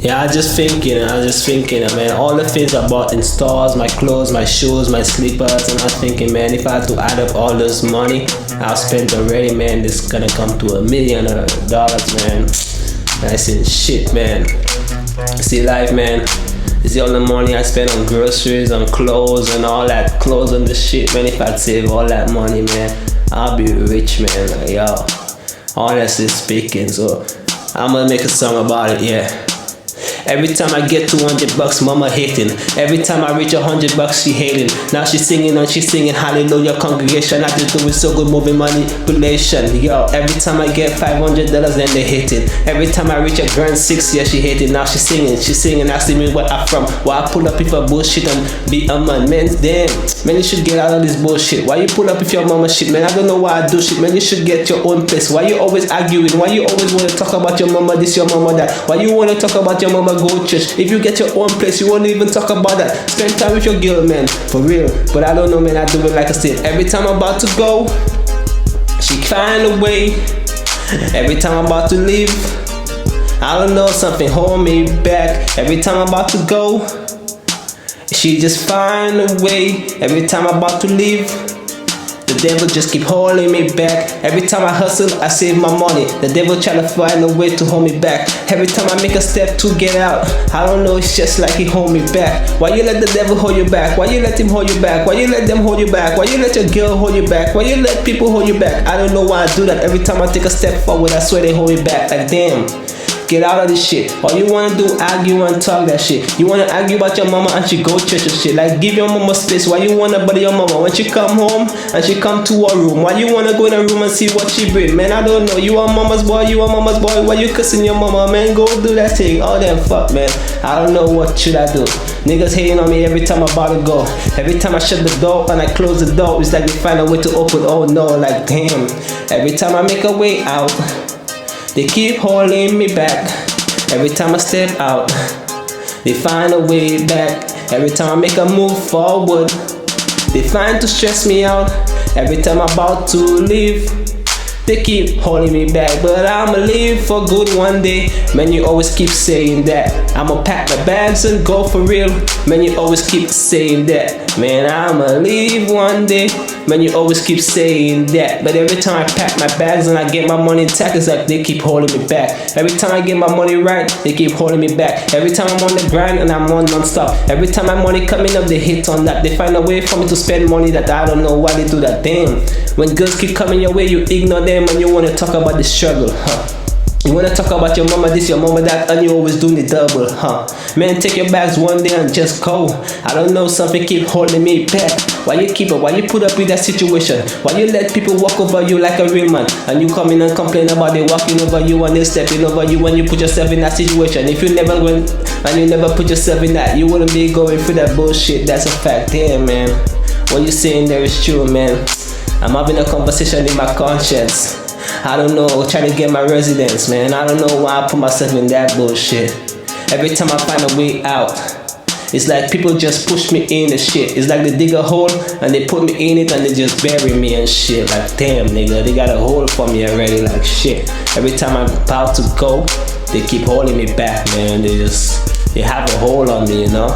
Yeah, I was just thinking, man, all the things I bought in stores, my clothes, my shoes, my slippers, and I'm thinking, man, if I had to add up all this money I've spent already, man, this is gonna come to $1 million, man. I said, shit, man. See, life, man, it's the only money I spend on groceries, on clothes, and all that clothes and the shit, man. If I'd save all that money, man, I'll be rich, man. Like, yo, honestly speaking, so I'm gonna make a song about it, yeah. Every time I get $200, mama hating. Every time I reach $100, she hating. Now she's singing and she's singing hallelujah congregation. I just do it so good, moving manipulation. Yo, every time I get $500, then they hating. Every time I reach $1,600, yeah, she hating. Now she's singing, asking me where I'm from. Why I pull up with her bullshit and be a man. Man, damn, man, you should get out of this bullshit. Why you pull up with your mama shit, man? I don't know why I do shit, man. You should get your own place. Why you always arguing? Why you always want to talk about your mama this, your mama that? Why you want to talk about your mama go to church? If you get your own place, you won't even talk about that. Spend time with your girl, man, for real. But I don't know, man, I do it like I said. Every time I'm about to go, she find a way. Every time I'm about to leave, I don't know, something hold me back. Every time I'm about to go, she just find a way. Every time I'm about to leave, the devil just keep holding me back. Every time I hustle, I save my money. The devil try to find a way to hold me back. Every time I make a step to get out, I don't know, it's just like he hold me back. Why you let the devil hold you back? Why you let him hold you back? Why you let them hold you back? Why you let your girl hold you back? Why you let people hold you back? I don't know why I do that. Every time I take a step forward, I swear they hold me back. Like, damn, get out of this shit. All you wanna do, argue and talk that shit. You wanna argue about your mama and she go church and shit. Like, give your mama space. Why you wanna bother your mama when she come home and she come to her room? Why you wanna go in her room and see what she bring? Man, I don't know. You are mama's boy, you are mama's boy. Why you cussing your mama, man? Go do that thing. All that fuck, man. I don't know what should I do. Niggas hating on me every time I'm about to go. Every time I shut the door and I close the door, it's like they find a way to open. Oh no, like damn. Every time I make a way out, they keep holding me back. Every time I step out, they find a way back. Every time I make a move forward, they find to stress me out. Every time I'm about to leave, they keep holding me back. But I'ma leave for good one day. Man, you always keep saying that. I'ma pack my bags and go for real. Man, you always keep saying that. Man, I'ma leave one day. Man, you always keep saying that. But every time I pack my bags and I get my money intact, it's like they keep holding me back. Every time I get my money right, they keep holding me back. Every time I'm on the grind and I'm on non-stop. Every time my money coming up, they hit on that. They find a way for me to spend money that I don't know why they do that. Damn. When girls keep coming your way, you ignore them and you want to talk about the struggle, huh? You want to talk about your mama this, your mama that, and you always doing the double, huh? Man, take your bags one day and just go. I don't know, something keep holding me back. Why you keep up? Why you put up with that situation? Why you let people walk over you like a real man? And you come in and complain about they walking over you and they stepping over you when you put yourself in that situation. If you never went and you never put yourself in that, you wouldn't be going through that bullshit. That's a fact. Damn, man. What you saying there is true, man. I'm having a conversation in my conscience. I don't know, trying to get my residence, man. I don't know why I put myself in that bullshit. Every time I find a way out, it's like people just push me in the shit. It's like they dig a hole and they put me in it and they just bury me and shit. Like, damn, nigga, they got a hole for me already, like shit. Every time I'm about to go, they keep holding me back, man. They have a hole on me, you know?